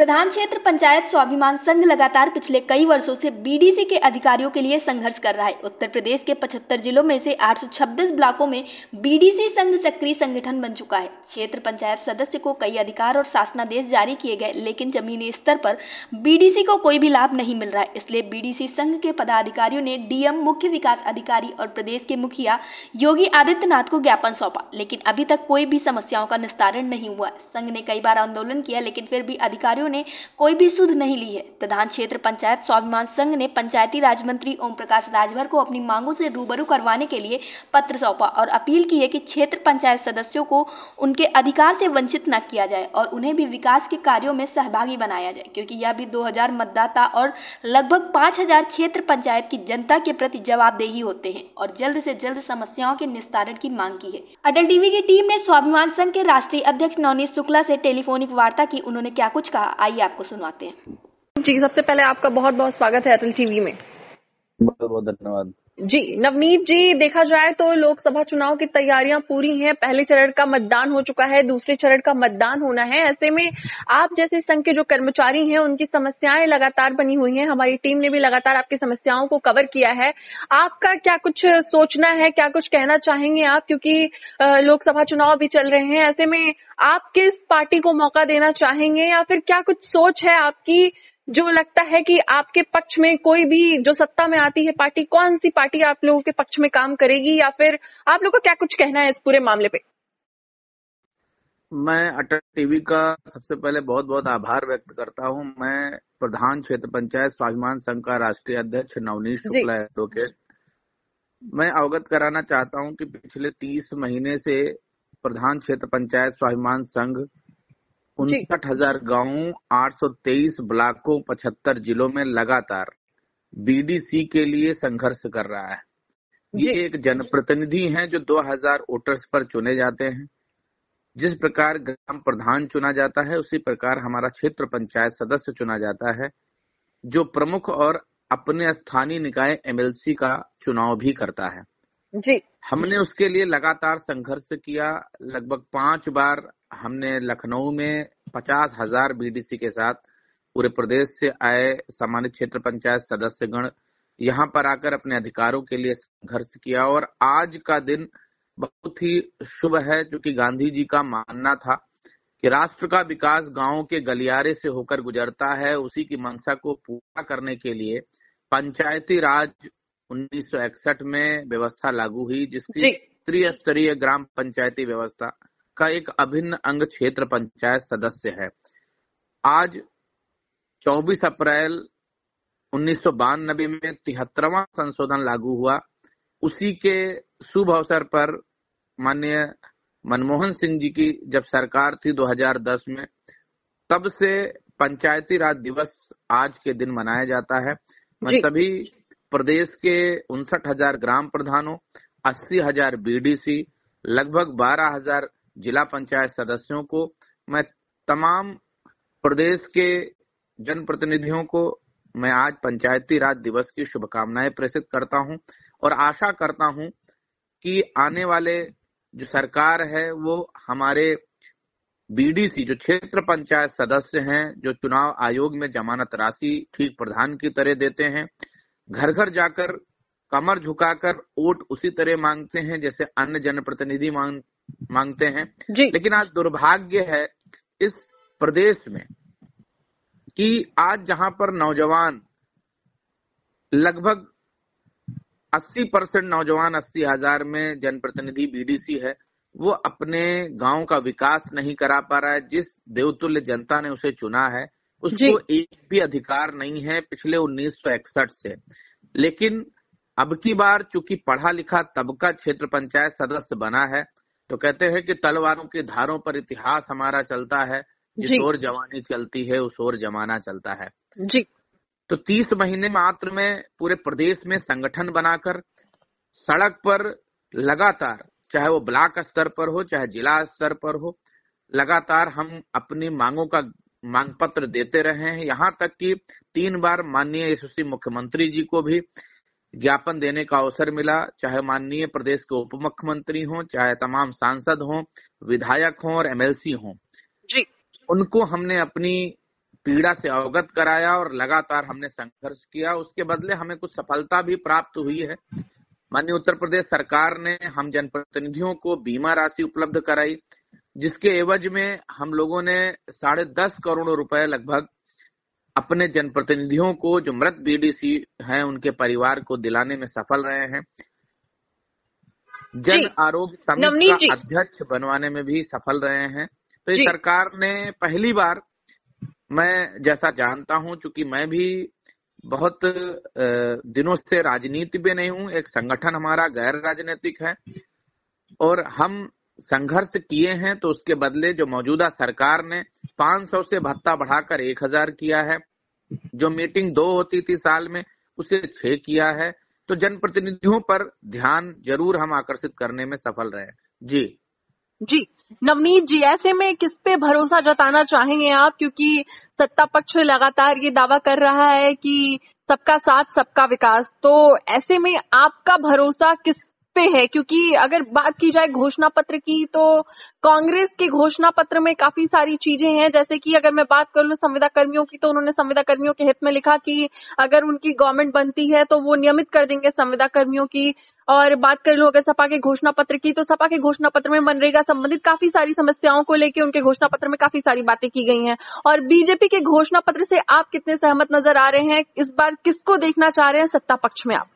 प्रधान क्षेत्र पंचायत स्वाभिमान संघ लगातार पिछले कई वर्षों से बीडीसी के अधिकारियों के लिए संघर्ष कर रहा है। उत्तर प्रदेश के 75 जिलों में से 826 ब्लॉकों में बीडीसी संघ सक्रिय संगठन बन चुका है। क्षेत्र पंचायत सदस्य को कई अधिकार और शासनादेश जारी किए गए, लेकिन जमीनी स्तर पर बीडीसी को कोई भी लाभ नहीं मिल रहा है। इसलिए बीडीसी संघ के पदाधिकारियों ने डीएम, मुख्य विकास अधिकारी और प्रदेश के मुखिया योगी आदित्यनाथ को ज्ञापन सौंपा, लेकिन अभी तक कोई भी समस्याओं का निस्तारण नहीं हुआ। संघ ने कई बार आंदोलन किया, लेकिन फिर भी अधिकारियों ने कोई भी सुध नहीं ली है। प्रधान क्षेत्र पंचायत स्वाभिमान संघ ने पंचायती राज मंत्री ओम प्रकाश राजभर को अपनी मांगों से रूबरू करवाने के लिए पत्र सौंपा और अपील की है कि क्षेत्र पंचायत सदस्यों को उनके अधिकार से वंचित न किया जाए और उन्हें भी विकास के कार्यों में सहभागी बनाया जाए, क्योंकि यह भी 2000 मतदाता और लगभग 5000 क्षेत्र पंचायत की जनता के प्रति जवाबदेही होते हैं और जल्द से जल्द समस्याओं के निस्तारण की मांग की है। अटल टीवी की टीम ने स्वाभिमान संघ के राष्ट्रीय अध्यक्ष नवनीत शुक्ला से टेलीफोनिक वार्ता की। उन्होंने क्या कुछ कहा, आइए आपको सुनाते हैं। जी, सबसे पहले आपका बहुत बहुत स्वागत है अटल टीवी में। बहुत बहुत धन्यवाद। जी नवनीत जी, देखा जाए तो लोकसभा चुनाव की तैयारियां पूरी हैं। पहले चरण का मतदान हो चुका है, दूसरे चरण का मतदान होना है। ऐसे में आप जैसे संघ के जो कर्मचारी हैं उनकी समस्याएं लगातार बनी हुई हैं। हमारी टीम ने भी लगातार आपकी समस्याओं को कवर किया है। आपका क्या कुछ सोचना है, क्या कुछ कहना चाहेंगे आप, क्योंकि लोकसभा चुनाव भी चल रहे हैं। ऐसे में आप किस पार्टी को मौका देना चाहेंगे या फिर क्या कुछ सोच है आपकी, जो लगता है कि आपके पक्ष में कोई भी जो सत्ता में आती है पार्टी, कौन सी पार्टी आप लोगों के पक्ष में काम करेगी, या फिर आप लोगों को क्या कुछ कहना है इस पूरे मामले पे? मैं अटल टीवी का सबसे पहले बहुत बहुत आभार व्यक्त करता हूं। मैं प्रधान क्षेत्र पंचायत स्वाभिमान संघ का राष्ट्रीय अध्यक्ष नवनीत शुक्ला एडवोकेट, मैं अवगत कराना चाहता हूं कि पिछले 30 महीने से प्रधान क्षेत्र पंचायत स्वाभिमान संघ 59,000 गांवों, 823 ब्लॉकों, 75 जिलों में लगातार बीडीसी के लिए संघर्ष कर रहा है। ये एक जनप्रतिनिधि हैं जो 2000 वोटर्स पर चुने जाते हैं। जिस प्रकार ग्राम प्रधान चुना जाता है, उसी प्रकार हमारा क्षेत्र पंचायत सदस्य चुना जाता है, जो प्रमुख और अपने स्थानीय निकाय एमएलसी का चुनाव भी करता है। जी, हमने उसके लिए लगातार संघर्ष किया। लगभग 5 बार हमने लखनऊ में 50,000 बीडीसी के साथ पूरे प्रदेश से आए सम्मानित क्षेत्र पंचायत सदस्यगण यहाँ पर आकर अपने अधिकारों के लिए संघर्ष किया। और आज का दिन बहुत ही शुभ है, क्योंकि गांधी जी का मानना था कि राष्ट्र का विकास गांवों के गलियारे से होकर गुजरता है। उसी की मंशा को पूरा करने के लिए पंचायती राज 1961 में व्यवस्था लागू हुई, जिसकी त्रिस्तरीय ग्राम पंचायती व्यवस्था का एक अभिन्न अंग क्षेत्र पंचायत सदस्य है। आज 24 अप्रैल 1992 में 73वां संशोधन लागू हुआ। उसी के शुभ अवसर पर माननीय मनमोहन सिंह जी की जब सरकार थी 2010 में, तब से पंचायती राज दिवस आज के दिन मनाया जाता है। मैं सभी प्रदेश के 59,000 ग्राम प्रधानों, 80,000 बीडीसी, लगभग 12,000 जिला पंचायत सदस्यों को, मैं तमाम प्रदेश के जनप्रतिनिधियों को मैं आज पंचायती राज दिवस की शुभकामनाएं प्रेषित करता हूं और आशा करता हूं कि आने वाले जो सरकार है वो हमारे बीडीसी जो क्षेत्र पंचायत सदस्य हैं, जो चुनाव आयोग में जमानत राशि ठीक प्रधान की तरह देते हैं, घर घर जाकर कमर झुकाकर वोट उसी तरह मांगते हैं जैसे अन्य जनप्रतिनिधि मांगते हैं। लेकिन आज दुर्भाग्य है इस प्रदेश में कि आज जहां पर नौजवान, लगभग 80% नौजवान, 80,000 में जनप्रतिनिधि बीडीसी है, वो अपने गांव का विकास नहीं करा पा रहा है। जिस देवतुल्य जनता ने उसे चुना है उसको एक भी अधिकार नहीं है पिछले 1961 से। लेकिन अब की बार चूंकि पढ़ा लिखा तबका क्षेत्र पंचायत सदस्य बना है, तो कहते हैं कि तलवारों की धारों पर इतिहास हमारा चलता है, जिस ओर जवानी चलती है उस ओर जमाना चलता है। तो 30 महीने मात्र में पूरे प्रदेश में संगठन बनाकर सड़क पर लगातार, चाहे वो ब्लॉक स्तर पर हो चाहे जिला स्तर पर हो, लगातार हम अपनी मांगों का मांग पत्र देते रहे हैं। यहाँ तक कि 3 बार माननीय यशस्वी मुख्यमंत्री जी को भी ज्ञापन देने का अवसर मिला, चाहे माननीय प्रदेश के उप मुख्यमंत्री हों, चाहे तमाम सांसद हों, विधायक हों और एमएलसी हों, उनको हमने अपनी पीड़ा से अवगत कराया और लगातार हमने संघर्ष किया। उसके बदले हमें कुछ सफलता भी प्राप्त हुई है। माननीय उत्तर प्रदेश सरकार ने हम जनप्रतिनिधियों को बीमा राशि उपलब्ध कराई, जिसके एवज में हम लोगों ने 10.5 करोड़ रुपए लगभग अपने जनप्रतिनिधियों को, जो मृत बीडीसी हैं, उनके परिवार को दिलाने में सफल रहे हैं। जन आरोग्य समिति का अध्यक्ष बनवाने में भी सफल रहे हैं। तो इस सरकार ने पहली बार, मैं जैसा जानता हूं, चूंकि मैं भी बहुत दिनों से राजनीति में नहीं हूं, एक संगठन हमारा गैर राजनीतिक है और हम संघर्ष किए हैं, तो उसके बदले जो मौजूदा सरकार ने 500 से भत्ता बढ़ाकर 1000 किया है, जो मीटिंग 2 होती थी साल में उसे 6 किया है। तो जनप्रतिनिधियों पर ध्यान जरूर हम आकर्षित करने में सफल रहे। जी नवनीत जी, ऐसे में किस पे भरोसा जताना चाहेंगे आप, क्योंकि सत्ता पक्ष लगातार ये दावा कर रहा है कि सबका साथ सबका विकास, तो ऐसे में आपका भरोसा किस पे है? क्योंकि अगर बात की जाए घोषणा पत्र की, तो कांग्रेस के घोषणा पत्र में काफी सारी चीजें हैं, जैसे कि अगर मैं बात कर लूं संविदा कर्मियों की, तो उन्होंने संविदा कर्मियों के हित में लिखा कि अगर उनकी गवर्नमेंट बनती है तो वो नियमित कर देंगे संविदा कर्मियों की। और बात कर लूं अगर सपा के घोषणा पत्र की, तो सपा के घोषणा पत्र में मनरेगा संबंधित काफी सारी समस्याओं को लेकर उनके घोषणा पत्र में काफी सारी बातें की गई हैं। और बीजेपी के घोषणा पत्र से आप कितने सहमत नजर आ रहे हैं? इस बार किसको देखना चाह रहे हैं सत्ता पक्ष में आप?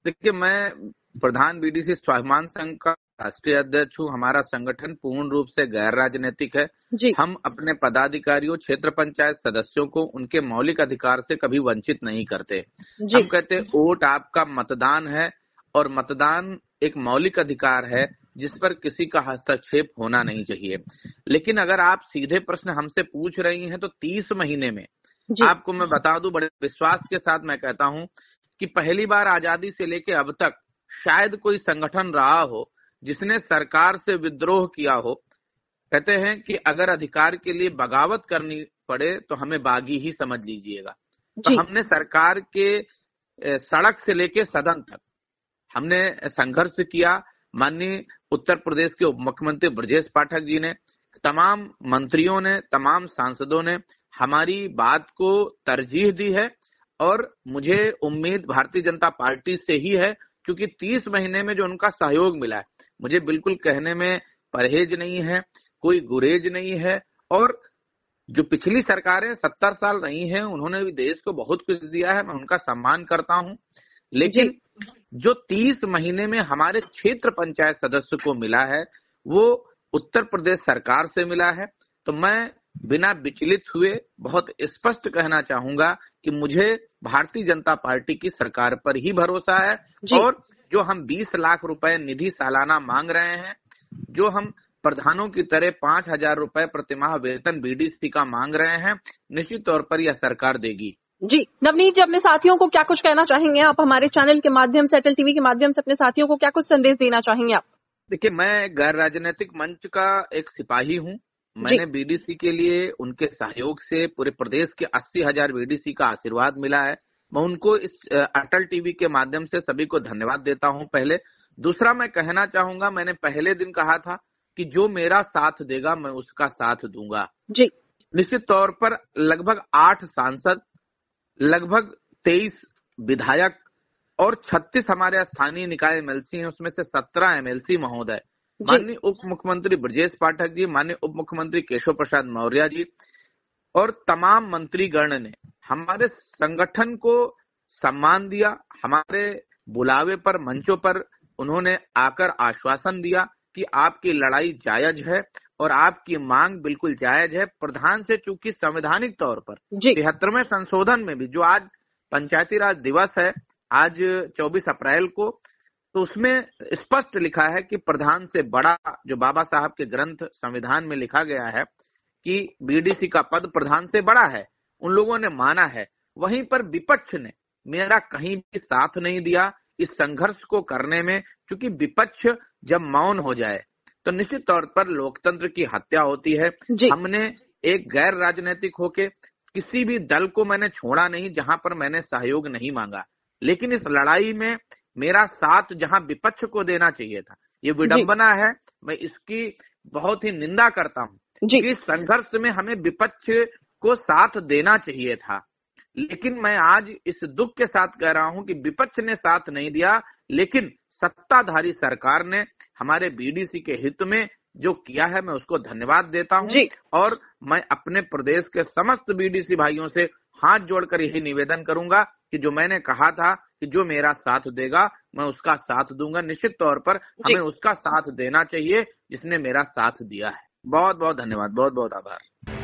देखिए, मैं प्रधान बीडीसी स्वाभिमान संघ का राष्ट्रीय अध्यक्ष हूँ। हमारा संगठन पूर्ण रूप से गैर राजनीतिक है। हम अपने पदाधिकारियों, क्षेत्र पंचायत सदस्यों को उनके मौलिक अधिकार से कभी वंचित नहीं करते। हम कहते हैं वोट आपका मतदान है और मतदान एक मौलिक अधिकार है जिस पर किसी का हस्तक्षेप होना नहीं चाहिए। लेकिन अगर आप सीधे प्रश्न हमसे पूछ रही हैं, तो 30 महीने में आपको मैं बता दूं, बड़े विश्वास के साथ मैं कहता हूं कि पहली बार आजादी से लेके अब तक शायद कोई संगठन रहा हो जिसने सरकार से विद्रोह किया हो। कहते हैं कि अगर अधिकार के लिए बगावत करनी पड़े तो हमें बागी ही समझ लीजिएगा। तो हमने सरकार के सड़क से लेके सदन तक हमने संघर्ष किया। माननीय उत्तर प्रदेश के उप मुख्यमंत्री ब्रजेश पाठक जी ने, तमाम मंत्रियों ने, तमाम सांसदों ने हमारी बात को तरजीह दी है और मुझे उम्मीद भारतीय जनता पार्टी से ही है, क्योंकि 30 महीने में जो उनका सहयोग मिला है, मुझे बिल्कुल कहने में परहेज नहीं है, कोई गुरेज नहीं है। और जो पिछली सरकारें 70 साल रही हैं, उन्होंने भी देश को बहुत कुछ दिया है, मैं उनका सम्मान करता हूं। लेकिन जो 30 महीने में हमारे क्षेत्र पंचायत सदस्य को मिला है, वो उत्तर प्रदेश सरकार से मिला है। तो मैं बिना विचलित हुए बहुत स्पष्ट कहना चाहूंगा कि मुझे भारतीय जनता पार्टी की सरकार पर ही भरोसा है। और जो हम 20 लाख रुपए निधि सालाना मांग रहे हैं, जो हम प्रधानों की तरह 5000 रुपए प्रतिमाह वेतन बीडीसी का मांग रहे हैं, निश्चित तौर पर यह सरकार देगी। नवनीत जी, अपने साथियों को क्या कुछ कहना चाहेंगे आप? हमारे चैनल के माध्यम से, एयरटेल टीवी के माध्यम से अपने साथियों को क्या कुछ संदेश देना चाहेंगे आप? देखिए, मैं गैर राजनीतिक मंच का एक सिपाही हूँ। मैंने बीडीसी के लिए उनके सहयोग से पूरे प्रदेश के 80,000 बीडीसी का आशीर्वाद मिला है। मैं उनको इस अटल टीवी के माध्यम से सभी को धन्यवाद देता हूं। पहले दूसरा मैं कहना चाहूंगा, मैंने पहले दिन कहा था कि जो मेरा साथ देगा मैं उसका साथ दूंगा। निश्चित तौर पर लगभग 8 सांसद, लगभग 23 विधायक और 36 हमारे स्थानीय निकाय एमएलसी हैं, उसमें से 17 एमएलसी महोदय, माननीय उप मुख्यमंत्री ब्रजेश पाठक जी, माननीय उप मुख्यमंत्री केशव प्रसाद मौर्य जी और तमाम मंत्रीगण ने हमारे संगठन को सम्मान दिया। हमारे बुलावे पर, मंचों पर उन्होंने आकर आश्वासन दिया कि आपकी लड़ाई जायज है और आपकी मांग बिल्कुल जायज है। प्रधान से चूंकि संवैधानिक तौर पर 73वें संशोधन में भी, जो आज पंचायती राज दिवस है, आज 24 अप्रैल को, तो उसमें स्पष्ट लिखा है कि प्रधान से बड़ा, जो बाबा साहब के ग्रंथ संविधान में लिखा गया है कि बीडीसी का पद प्रधान से बड़ा है, उन लोगों ने माना है। वहीं पर विपक्ष ने मेरा कहीं भी साथ नहीं दिया इस संघर्ष को करने में, क्योंकि विपक्ष जब मौन हो जाए तो निश्चित तौर पर लोकतंत्र की हत्या होती है। हमने एक गैर राजनीतिक होके किसी भी दल को मैंने छोड़ा नहीं जहां पर मैंने सहयोग नहीं मांगा, लेकिन इस लड़ाई में मेरा साथ जहां विपक्ष को देना चाहिए था, ये विडंबना है। मैं इसकी बहुत ही निंदा करता हूं कि इस संघर्ष में हमें विपक्ष को साथ देना चाहिए था। लेकिन मैं आज इस दुख के साथ कह रहा हूं कि विपक्ष ने साथ नहीं दिया, लेकिन सत्ताधारी सरकार ने हमारे बीडीसी के हित में जो किया है मैं उसको धन्यवाद देता हूं। और मैं अपने प्रदेश के समस्त बीडीसी भाइयों से हाथ जोड़कर यही निवेदन करूंगा कि जो मैंने कहा था कि जो मेरा साथ देगा मैं उसका साथ दूंगा। निश्चित तौर पर हमें उसका साथ देना चाहिए जिसने मेरा साथ दिया है। बहुत बहुत धन्यवाद, बहुत बहुत आभार।